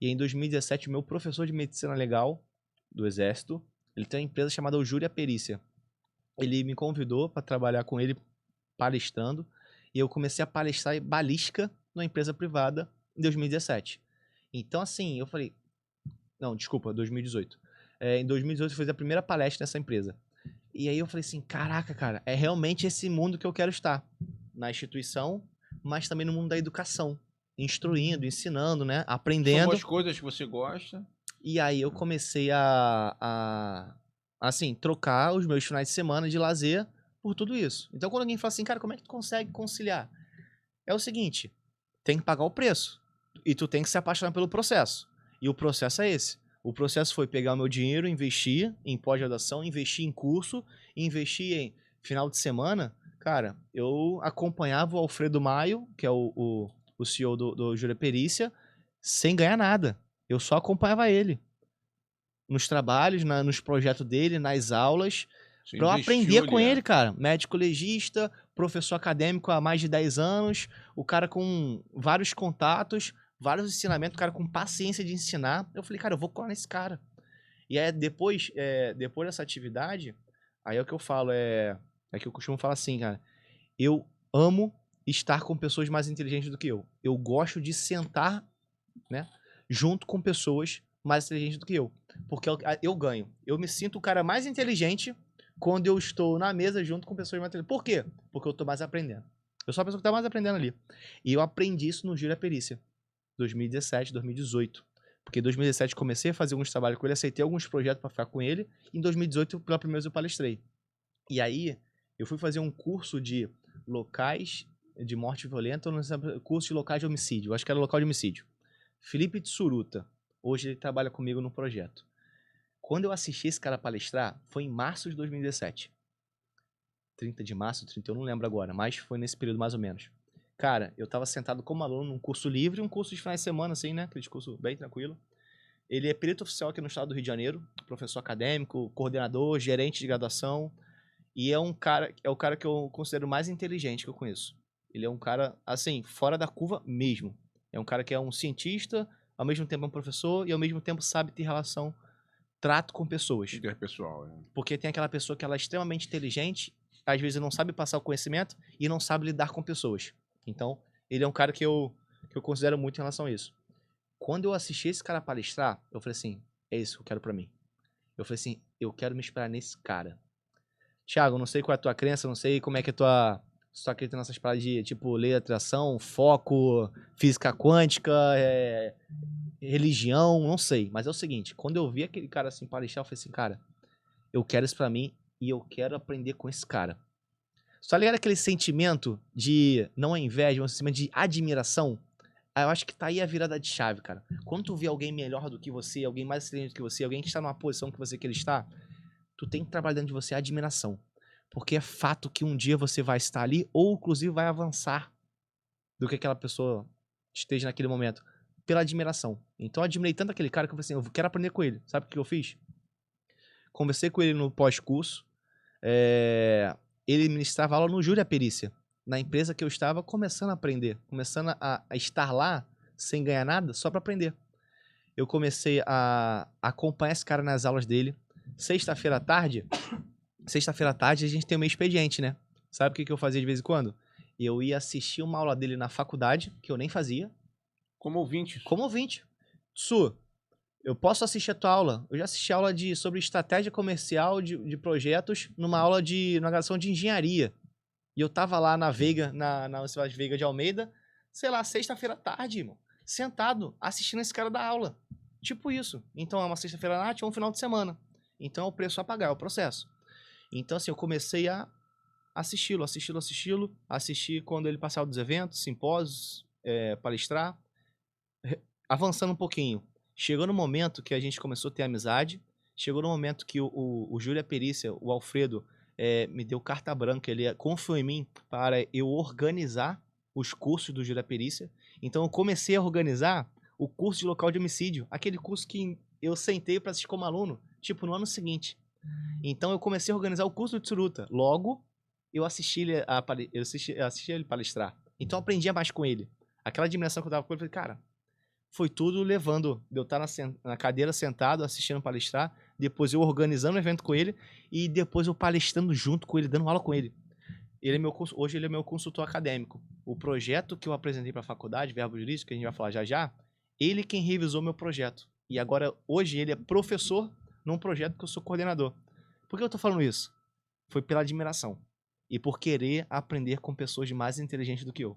E aí, em 2017, o meu professor de medicina legal do Exército, ele tem uma empresa chamada Júria Perícia. Ele me convidou para trabalhar com ele palestrando, e eu comecei a palestrar em balística numa empresa privada em 2017. Então, assim, eu falei, não, desculpa, 2018. Em 2018 eu fiz a primeira palestra nessa empresa. E aí eu falei assim, caraca, cara, é realmente esse mundo que eu quero estar. Na instituição, mas também no mundo da educação. Instruindo, ensinando, né? São Aprendendo. boas coisas que você gosta. E aí eu comecei assim, trocar os meus finais de semana de lazer por tudo isso. Então quando alguém fala assim, cara, como é que tu consegue conciliar? É o seguinte, tem que pagar o preço. E tu tem que se apaixonar pelo processo. E o processo é esse. O processo foi pegar o meu dinheiro, investir em pós-graduação, investir em curso, investir em final de semana. Cara, eu acompanhava o Alfredo Maio, que é o CEO do Júlia Perícia, sem ganhar nada. Eu só acompanhava ele nos trabalhos, nos projetos dele, nas aulas, Você para eu investiu aprender com ali, ele, cara. Médico legista, professor acadêmico há mais de 10 anos, o cara com vários contatos, vários ensinamentos, o cara com paciência de ensinar. Eu falei, cara, eu vou colar nesse cara. E aí depois dessa atividade, aí é o que eu falo, é que eu costumo falar assim, cara, eu amo estar com pessoas mais inteligentes do que eu. Eu gosto de sentar, né, junto com pessoas mais inteligentes do que eu. Porque eu ganho. Eu me sinto o cara mais inteligente quando eu estou na mesa junto com pessoas mais inteligentes. Por quê? Porque eu estou mais aprendendo. Eu sou a pessoa que está mais aprendendo ali. E eu aprendi isso no Giro da Perícia. 2017, 2018. Porque em 2017 comecei a fazer alguns trabalhos com ele, aceitei alguns projetos para ficar com ele. E em 2018, pela primeira vez, eu palestrei. E aí, eu fui fazer um curso de locais de morte violenta, ou não sei, curso de locais de homicídio. Eu acho que era local de homicídio. Felipe Tsuruta. Hoje ele trabalha comigo no projeto. Quando eu assisti esse cara palestrar, foi em março de 2017. 30 de março, 30, eu não lembro agora, mas foi nesse período mais ou menos. Cara, eu tava sentado como aluno num curso livre, um curso de finais de semana, assim, né? Aquele curso bem tranquilo. Ele é perito oficial aqui no estado do Rio de Janeiro, professor acadêmico, coordenador, gerente de graduação. E é o cara que eu considero mais inteligente que eu conheço. Ele é um cara, assim, fora da curva mesmo. É um cara que é um cientista, ao mesmo tempo é um professor e ao mesmo tempo sabe ter relação, trato com pessoas. Interpessoal, né? Porque tem aquela pessoa que ela é extremamente inteligente, às vezes não sabe passar o conhecimento e não sabe lidar com pessoas. Então, ele é um cara que eu considero muito em relação a isso. Quando eu assisti esse cara palestrar, eu falei assim, é isso que eu quero pra mim. Eu falei assim, eu quero me inspirar nesse cara. Thiago, não sei qual é a tua crença, não sei como é que é a tua. Se tu acredita nessas paradas de, tipo, lei da atração, foco, física quântica, religião, não sei. Mas é o seguinte, quando eu vi aquele cara assim palestrar, eu falei assim, cara, eu quero isso pra mim e eu quero aprender com esse cara. Só ligado aquele sentimento de, não é inveja, mas um sentimento de admiração? Ah, eu acho que tá aí a virada de chave, cara. Quando tu vê alguém melhor do que você, alguém mais excelente do que você, alguém que está numa posição que você quer estar, tu tem que trabalhar dentro de você a admiração. Porque é fato que um dia você vai estar ali, ou inclusive vai avançar do que aquela pessoa esteja naquele momento, pela admiração. Então eu admirei tanto aquele cara que eu falei assim, eu quero aprender com ele. Sabe o que eu fiz? Conversei com ele no pós-curso, ele ministrava aula no Júria Perícia, na empresa que eu estava começando a aprender, começando a estar lá sem ganhar nada, só para aprender. Eu comecei a acompanhar esse cara nas aulas dele. Sexta-feira à tarde a gente tem o meu expediente, né? Sabe o que eu fazia de vez em quando? Eu ia assistir uma aula dele na faculdade, que eu nem fazia, Como ouvintes. como ouvinte. Su, eu posso assistir a tua aula? Eu já assisti aula sobre estratégia comercial de projetos numa graduação de engenharia. E eu tava lá na Veiga, na Universidade Veiga de Almeida, sei lá, sexta-feira à tarde, irmão. Sentado, assistindo esse cara da aula. Tipo isso. Então é uma sexta-feira à noite ou um final de semana. Então é o preço a pagar, é o processo. Então, assim, eu comecei a assistir quando ele passava dos eventos, simpósios, palestrar, avançando um pouquinho. Chegou no momento que a gente começou a ter amizade, chegou no momento que o Júlia Perícia, o Alfredo, me deu carta branca, ele confiou em mim para eu organizar os cursos do Júlia Perícia. Então eu comecei a organizar o curso de local de homicídio, aquele curso que eu sentei para assistir como aluno, tipo, no ano seguinte. Então eu comecei a organizar o curso do Tsuruta. Logo, eu assisti ele palestrar. Então eu aprendia mais com ele. Aquela admiração que eu dava com ele, eu falei, cara, foi tudo levando, de eu estar na cadeira sentado, assistindo palestrar, depois eu organizando o evento com ele, e depois eu palestrando junto com ele, dando aula com ele. Hoje ele é meu consultor acadêmico. O projeto que eu apresentei para a faculdade, Verbo Jurídico, que a gente vai falar já já, ele quem revisou meu projeto. E agora, hoje, ele é professor num projeto que eu sou coordenador. Por que eu tô falando isso? Foi pela admiração. E por querer aprender com pessoas mais inteligentes do que eu.